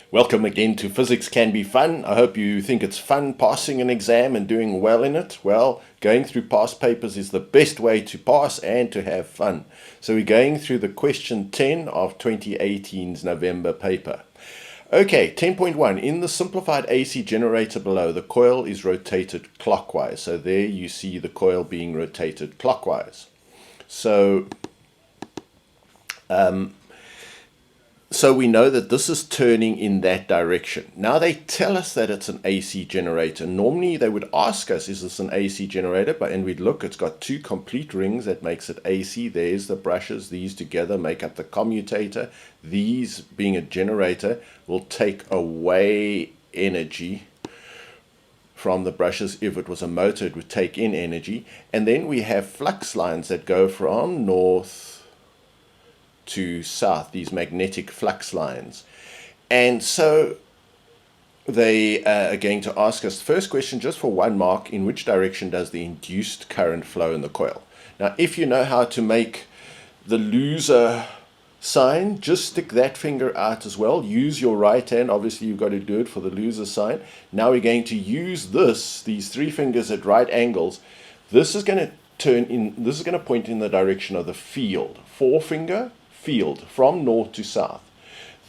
Welcome again to Physics Can Be Fun. I hope you think it's fun passing an exam and doing well in it. Well, going through past papers is the best way to pass and to have fun. So we're going through the question 10 of 2018's November paper. Okay, 10.1. In the simplified AC generator below, the coil is rotated clockwise. So there you see the coil being rotated clockwise. So we know that this is turning in that direction. Now they tell us that it's an AC generator. Normally they would ask us, is this an AC generator? And we'd look, it's got two complete rings that makes it AC. There's the brushes. These together make up the commutator. These, being a generator, will take away energy from the brushes. If it was a motor, it would take in energy. And then we have flux lines that go from north to south, these magnetic flux lines. And so they are going to ask us, first question, just for 1 mark, in which direction does the induced current flow in the coil? Now, if you know how to make the loser sign, just stick that finger out as well. Use your right hand. Obviously, you've got to do it for the loser sign. Now we're going to use these 3 fingers at right angles. This is going to this is going to point in the direction of the field. Forefinger, field, from north to south.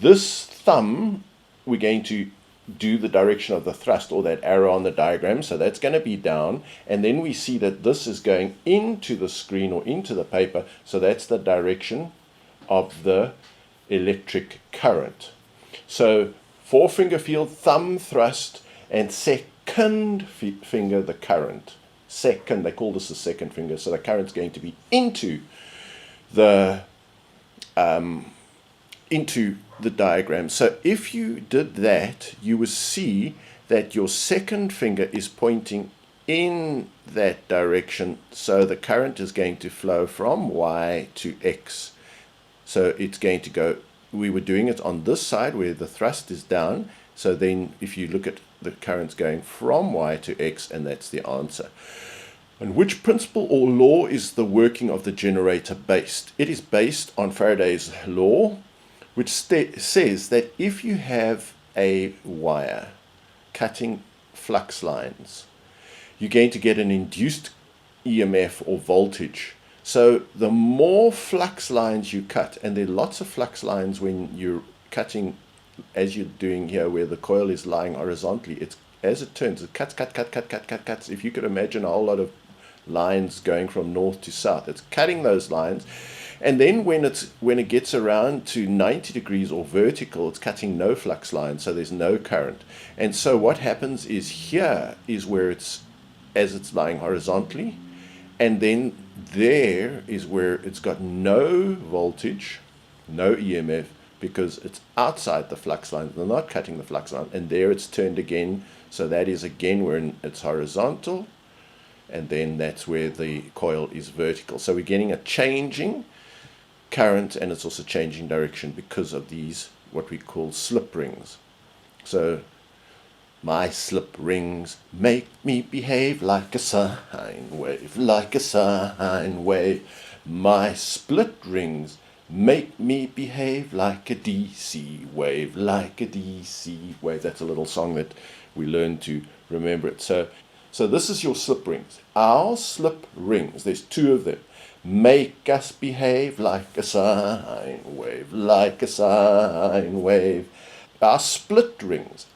This thumb, we're going to do the direction of the thrust, or that arrow on the diagram, so that's going to be down, and then we see that this is going into the screen or into the paper, so that's the direction of the electric current. So forefinger field, thumb thrust, and second finger the current. Second, they call this the second finger, so the current's going to be into the diagram. So if you did that, you would see that your second finger is pointing in that direction, so the current is going to flow from Y to X. So it's going to go, we were doing it on this side where the thrust is down, so then if you look at the currents going from Y to X, and that's the answer. On which principle or law is the working of the generator based? It is based on Faraday's law, which says that if you have a wire cutting flux lines, you're going to get an induced EMF or voltage. So the more flux lines you cut, and there are lots of flux lines when you're cutting, as you're doing here, where the coil is lying horizontally, it's as it turns, it cuts. If you could imagine a whole lot of lines going from north to south, it's cutting those lines, and then when it gets around to 90 degrees or vertical, it's cutting no flux lines, so there's no current. And so what happens is, here is where it's, as it's lying horizontally, and then there is where it's got no voltage, no EMF, because it's outside the flux line. They're not cutting the flux line, and there it's turned again, so that is again where it's horizontal, and then that's where the coil is vertical. So we're getting a changing current, and it's also changing direction because of these, what we call slip rings. So my slip rings make me behave like a sine wave, like a sine wave. My split rings make me behave like a DC wave, like a DC wave. That's a little song that we learned to remember it. So this is your slip rings. Our slip rings, there's 2 of them, make us behave like a sine wave, like a sine wave. Our split rings,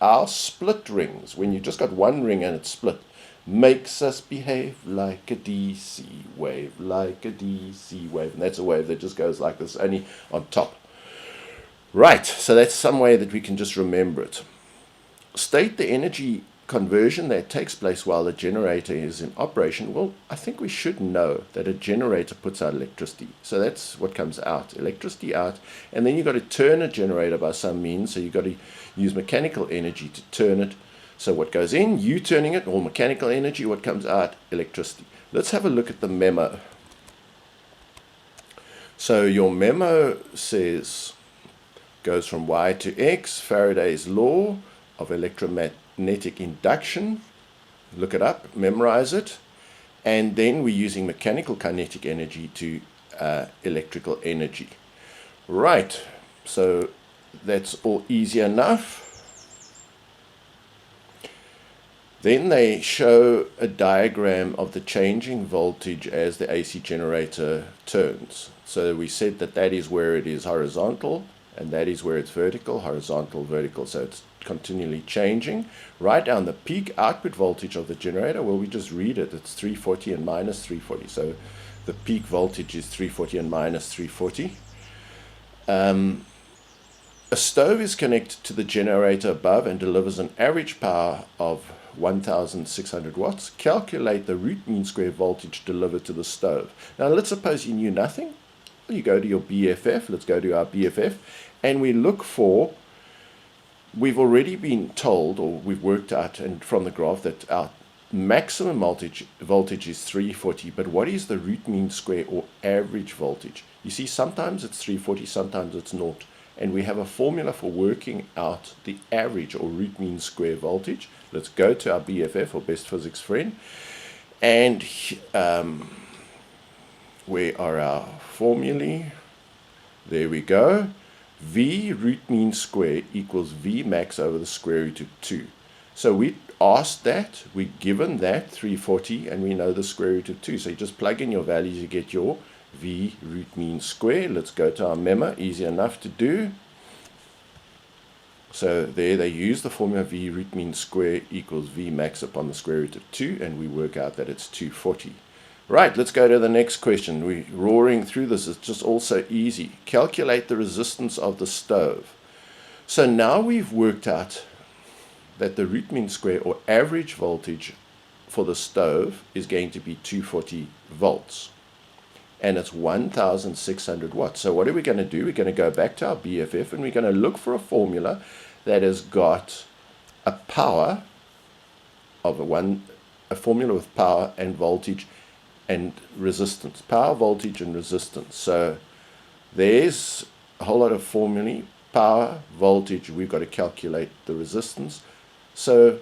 when you've just got 1 ring and it's split, makes us behave like a DC wave, like a DC wave. And that's a wave that just goes like this, only on top. Right, so that's some way that we can just remember it. State the energy conversion that takes place while the generator is in operation. Well, I think we should know that a generator puts out electricity. So that's what comes out, electricity out. And then you've got to turn a generator by some means. So you've got to use mechanical energy to turn it. So what goes in, you turning it, or mechanical energy. What comes out, electricity. Let's have a look at the memo. So your memo says, goes from Y to X, Faraday's law of electromagnetic induction. Look it up, memorize it, and then we're using mechanical kinetic energy to electrical energy. Right, so that's all easy enough. Then they show a diagram of the changing voltage as the AC generator turns. So we said that that is where it is horizontal, and that is where it's vertical, horizontal, vertical. So it's continually changing. Write down the peak output voltage of the generator. Well, we just read it. It's 340 and minus 340. So the peak voltage is 340 and minus 340. A stove is connected to the generator above and delivers an average power of 1,600 watts. Calculate the root mean square voltage delivered to the stove. Now let's suppose you knew nothing. You go to your BFF. Let's go to our BFF, and we look for, we've already been told, or we've worked out and from the graph, that our maximum voltage is 340, but what is the root mean square or average voltage? You see, sometimes it's 340, sometimes it's 0. And we have a formula for working out the average or root mean square voltage. Let's go to our BFF, or best physics friend, and where are our formulae? There we go. V root mean square equals Vmax over the square root of 2. So we asked that, we're given that 340, and we know the square root of 2. So you just plug in your values, you get your V root mean square. Let's go to our memo, easy enough to do. So there they use the formula V root mean square equals Vmax upon the square root of 2, and we work out that it's 240. Right, let's go to the next question. We're roaring through this, it's just also easy. Calculate the resistance of the stove. So now we've worked out that the root mean square or average voltage for the stove is going to be 240 volts. And it's 1,600 watts. So what are we going to do? We're going to go back to our BFF, and we're going to look for a formula that has got a power of a formula with power and voltage and resistance. Power, voltage, and resistance. So there's a whole lot of formulae. Power, voltage, we've got to calculate the resistance. So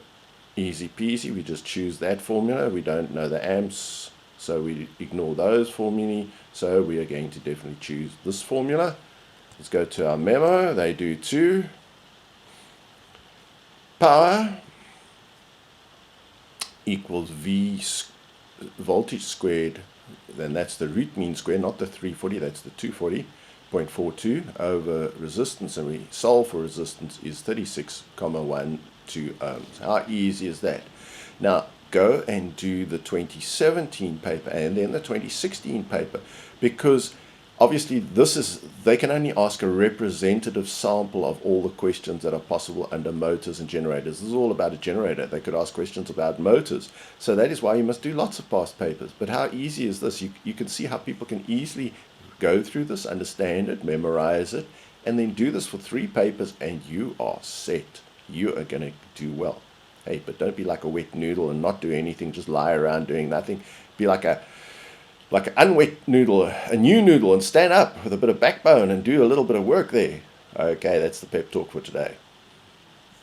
easy peasy, we just choose that formula. We don't know the amps, so we ignore those formulae. So we are going to definitely choose this formula. Let's go to our memo. They do too. Power equals V voltage squared, then that's the root mean square, not the 340, that's the 240.42 over resistance, and we solve for resistance is 36,12 ohms. How easy is that? Now go and do the 2017 paper and then the 2016 paper, because obviously they can only ask a representative sample of all the questions that are possible under motors and generators. This is all about a generator. They could ask questions about motors. So that is why you must do lots of past papers. But how easy is this? You can see how people can easily go through this, understand it, memorize it, and then do this for 3 papers, and you are set. You are going to do well. Hey, but don't be like a wet noodle and not do anything, just lie around doing nothing. Be like an unwet noodle, a new noodle, and stand up with a bit of backbone and do a little bit of work there. Okay, that's the pep talk for today.